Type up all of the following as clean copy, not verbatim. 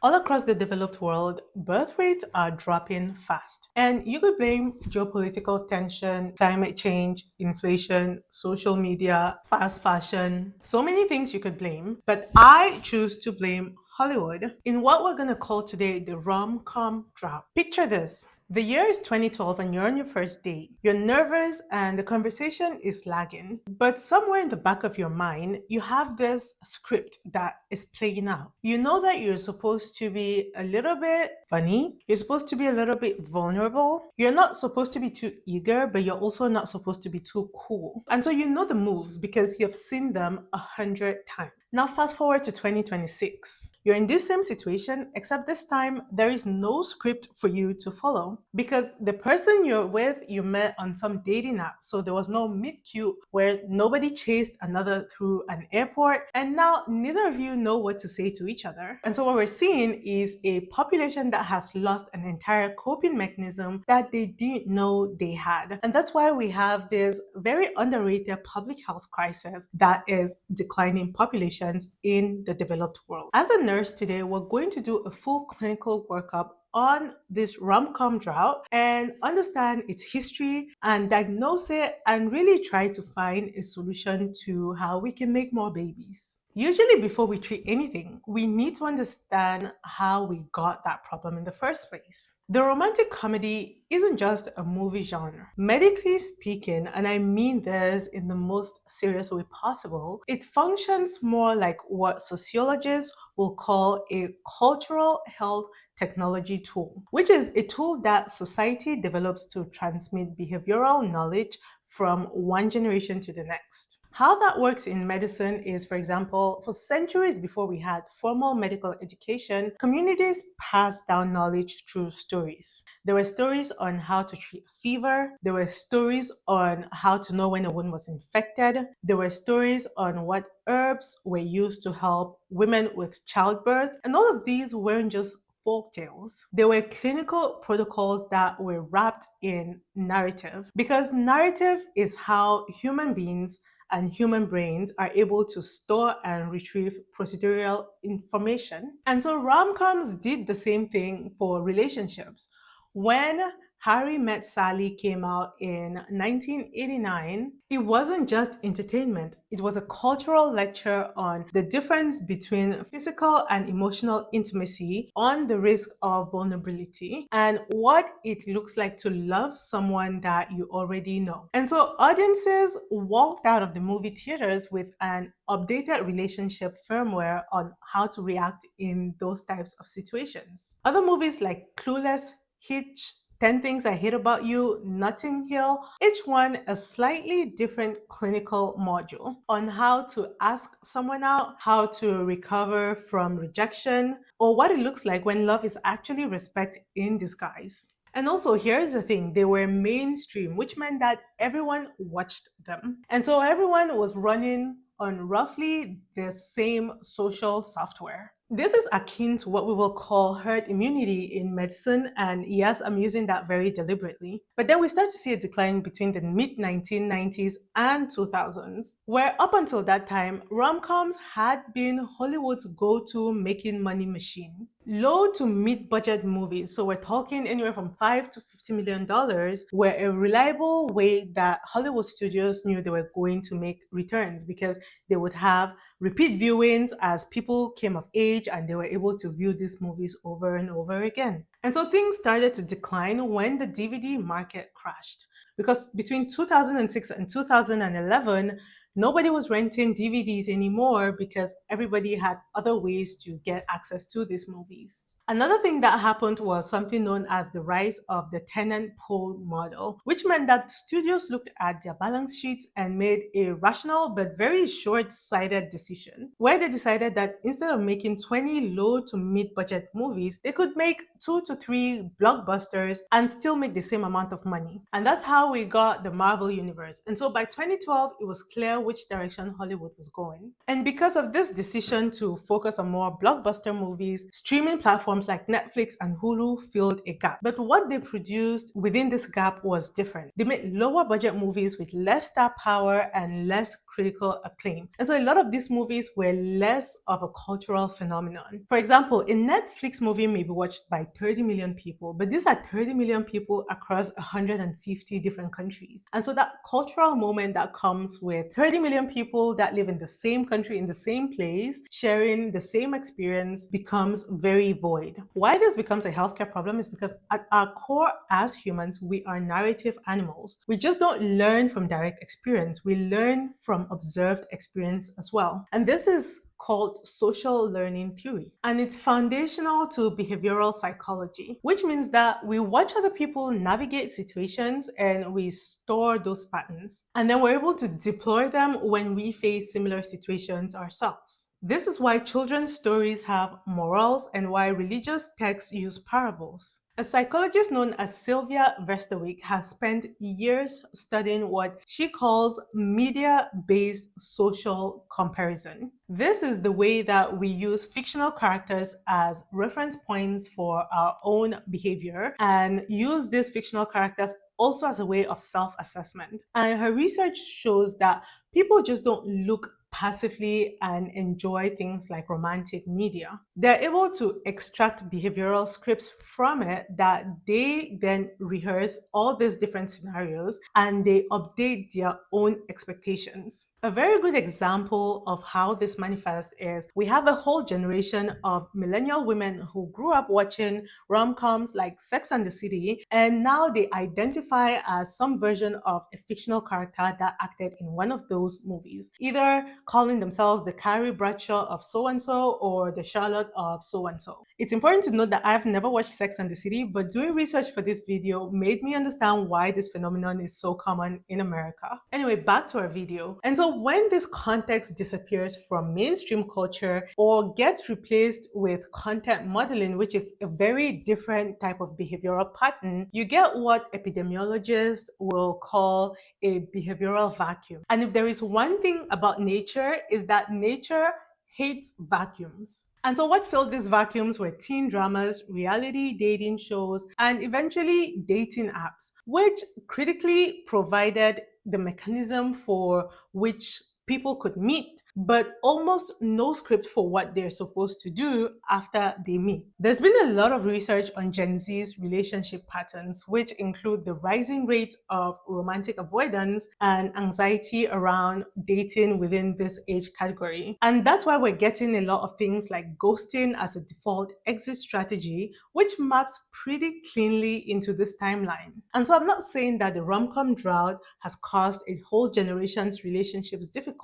All across the developed world, birth rates are dropping fast. And you could blame geopolitical tension, climate change, inflation, social media, fast fashion, so many things you could blame. But I choose to blame Hollywood in what we're going to call today the rom-com drought. Picture this. The year is 2012 and you're on your first date. You're nervous and the conversation is lagging. But somewhere in the back of your mind, you have this script that is playing out. You know that you're supposed to be a little bit funny. You're supposed to be a little bit vulnerable. You're not supposed to be too eager, but you're also not supposed to be too cool. And so you know the moves because you've seen them 100 times. Now, fast forward to 2026. You're in this same situation, except this time there is no script for you to follow because the person you're with, you met on some dating app. So there was no meet cute where nobody chased another through an airport. And now neither of you know what to say to each other. And so what we're seeing is a population that has lost an entire coping mechanism that they didn't know they had. And that's why we have this very underrated public health crisis that is declining populations in the developed world. As a nurse today, we're going to do a full clinical workup on this Romcom drought and understand its history and diagnose it and really try to find a solution to how we can make more babies. Usually, before we treat anything, we need to understand how we got that problem in the first place. The romantic comedy isn't just a movie genre. Medically speaking, and I mean this in the most serious way possible, it functions more like what sociologists will call a cultural health technology tool, which is a tool that society develops to transmit behavioral knowledge from one generation to the next. How that works in medicine is, for example, for centuries before we had formal medical education, communities passed down knowledge through stories. There were stories on how to treat fever, there were stories on how to know when a wound was infected, there were stories on what herbs were used to help women with childbirth, and all of these weren't just folk tales. They were clinical protocols that were wrapped in narrative because narrative is how human beings and human brains are able to store and retrieve procedural information. And so romcoms did the same thing for relationships. When Harry Met Sally came out in 1989, it wasn't just entertainment, it was a cultural lecture on the difference between physical and emotional intimacy, on the risk of vulnerability, and what it looks like to love someone that you already know. And so audiences walked out of the movie theaters with an updated relationship firmware on how to react in those types of situations. Other movies like Clueless, Hitch, 10 Things I Hate About You, Notting Hill, each one a slightly different clinical module on how to ask someone out, how to recover from rejection, or what it looks like when love is actually respect in disguise. And also, here's the thing, they were mainstream, which meant that everyone watched them. And so everyone was running on roughly the same social software. This is akin to what we will call herd immunity in medicine, and yes, I'm using that very deliberately. But then we start to see a decline between the mid 1990s and 2000s, where up until that time, romcoms had been Hollywood's go to making money machine. Low to mid budget movies, so we're talking anywhere from $5 to $50 million, were a reliable way that Hollywood studios knew they were going to make returns because they would have repeat viewings as people came of age and they were able to view these movies over and over again. And so things started to decline when the DVD market crashed because between 2006 and 2011, nobody was renting DVDs anymore because everybody had other ways to get access to these movies. Another thing that happened was something known as the rise of the tenant pole model, which meant that studios looked at their balance sheets and made a rational but very short-sighted decision, where they decided that instead of making 20 low to mid-budget movies, they could make 2 to 3 blockbusters and still make the same amount of money. And that's how we got the Marvel universe. And so by 2012, it was clear which direction Hollywood was going. And because of this decision to focus on more blockbuster movies, streaming platforms platforms like Netflix and Hulu filled a gap. But what they produced within this gap was different. They made lower budget movies with less star power and less critical acclaim. And so a lot of these movies were less of a cultural phenomenon. For example, a Netflix movie may be watched by 30 million people, but these are 30 million people across 150 different countries. And so that cultural moment that comes with 30 million people that live in the same country, in the same place, sharing the same experience becomes very void. Why this becomes a healthcare problem is because at our core as humans, we are narrative animals. We just don't learn from direct experience. We learn from observed experience as well. And this is called social learning theory. And it's foundational to behavioral psychology, which means that we watch other people navigate situations and we store those patterns. And then we're able to deploy them when we face similar situations ourselves. This is why children's stories have morals and why religious texts use parables. A psychologist known as Sylvia Vesterwick has spent years studying what she calls media-based social comparison. This is the way that we use fictional characters as reference points for our own behavior and use these fictional characters also as a way of self-assessment. And her research shows that people just don't look passively and enjoy things like romantic media. They're able to extract behavioral scripts from it that they then rehearse all these different scenarios and they update their own expectations. A very good example of how this manifests is we have a whole generation of millennial women who grew up watching rom-coms like Sex and the City, and now they identify as some version of a fictional character that acted in one of those movies, either calling themselves the Carrie Bradshaw of so-and-so or the Charlotte of so-and-so. It's important to note that I've never watched Sex and the City, but doing research for this video made me understand why this phenomenon is so common in America. Anyway, back to our video. And so when this context disappears from mainstream culture or gets replaced with content modeling, which is a very different type of behavioral pattern, you get what epidemiologists will call a behavioral vacuum. And if there is one thing about nature, is that nature hates vacuums. And so what filled these vacuums were teen dramas, reality dating shows, and eventually dating apps, which critically provided the mechanism for which people could meet, but almost no script for what they're supposed to do after they meet. There's been a lot of research on Gen Z's relationship patterns, which include the rising rate of romantic avoidance and anxiety around dating within this age category. And that's why we're getting a lot of things like ghosting as a default exit strategy, which maps pretty cleanly into this timeline. And so I'm not saying that the rom-com drought has caused a whole generation's relationships difficulty,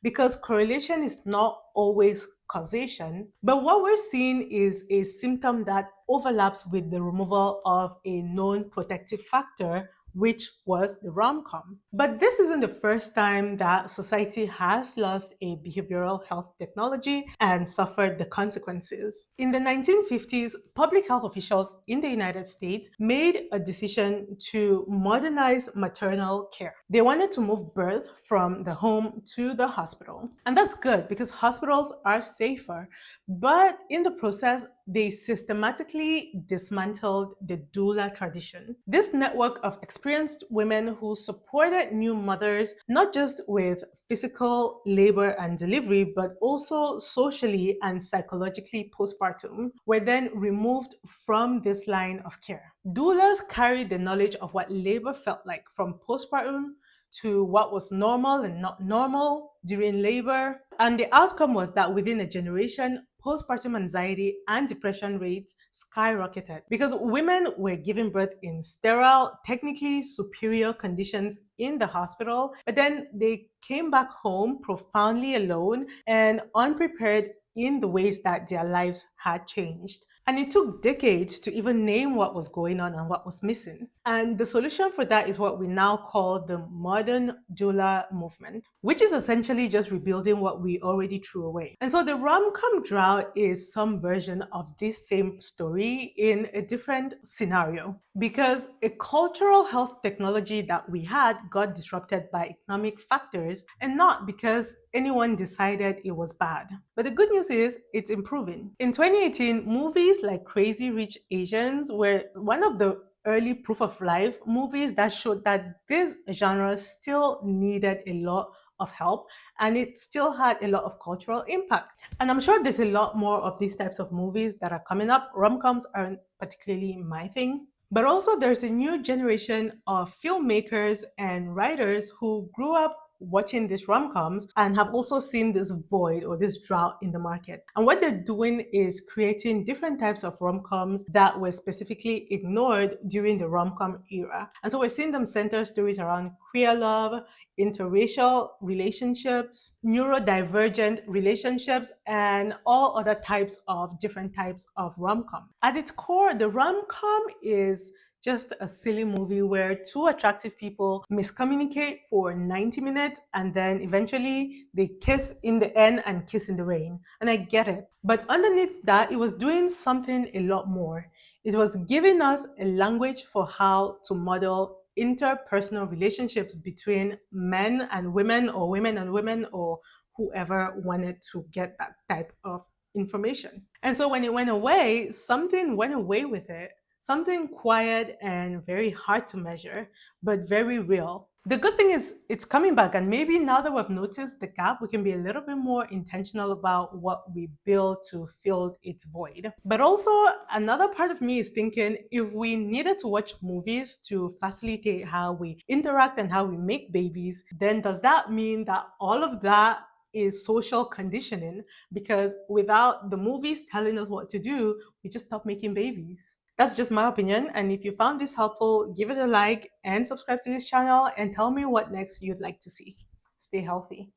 because correlation is not always causation, but what we're seeing is a symptom that overlaps with the removal of a known protective factor, which was the rom-com. But this isn't the first time that society has lost a behavioral health technology and suffered the consequences. In the 1950s, public health officials in the United States made a decision to modernize maternal care. They wanted to move birth from the home to the hospital. And that's good because hospitals are safer. But in the process, they systematically dismantled the doula tradition. This network of experienced women who supported new mothers, not just with physical labor and delivery, but also socially and psychologically postpartum, were then removed from this line of care. Doulas carried the knowledge of what labor felt like from postpartum to what was normal and not normal during labor. And the outcome was that within a generation, postpartum anxiety and depression rates skyrocketed because women were giving birth in sterile, technically superior conditions in the hospital, but then they came back home profoundly alone and unprepared in the ways that their lives had changed. And it took decades to even name what was going on and what was missing. And the solution for that is what we now call the modern doula movement, which is essentially just rebuilding what we already threw away. And so the rom-com drought is some version of this same story in a different scenario, because a cultural health technology that we had got disrupted by economic factors and not because anyone decided it was bad. But the good news is it's improving. In 2018, movies like Crazy Rich Asians were one of the early proof of life movies that showed that this genre still needed a lot of help and it still had a lot of cultural impact. And I'm sure there's a lot more of these types of movies that are coming up. Romcoms aren't particularly my thing. But also, there's a new generation of filmmakers and writers who grew up watching these rom-coms and have also seen this void or this drought in the market. And what they're doing is creating different types of rom-coms that were specifically ignored during the rom-com era. And so we're seeing them center stories around queer love, interracial relationships, neurodivergent relationships, and all other types of different types of rom-com. At its core, the rom-com is just a silly movie where two attractive people miscommunicate for 90 minutes and then eventually they kiss in the end and kiss in the rain. And I get it. But underneath that, it was doing something a lot more. It was giving us a language for how to model interpersonal relationships between men and women, or women and women, or whoever wanted to get that type of information. And so when it went away, something went away with it. Something quiet and very hard to measure, but very real. The good thing is it's coming back, and maybe now that we've noticed the gap, we can be a little bit more intentional about what we build to fill its void. But also, another part of me is thinking if we needed to watch movies to facilitate how we interact and how we make babies, then does that mean that all of that is social conditioning? Because without the movies telling us what to do, we just stop making babies. That's just my opinion. And if you found this helpful, give it a like and subscribe to this channel and tell me what next you'd like to see. Stay healthy.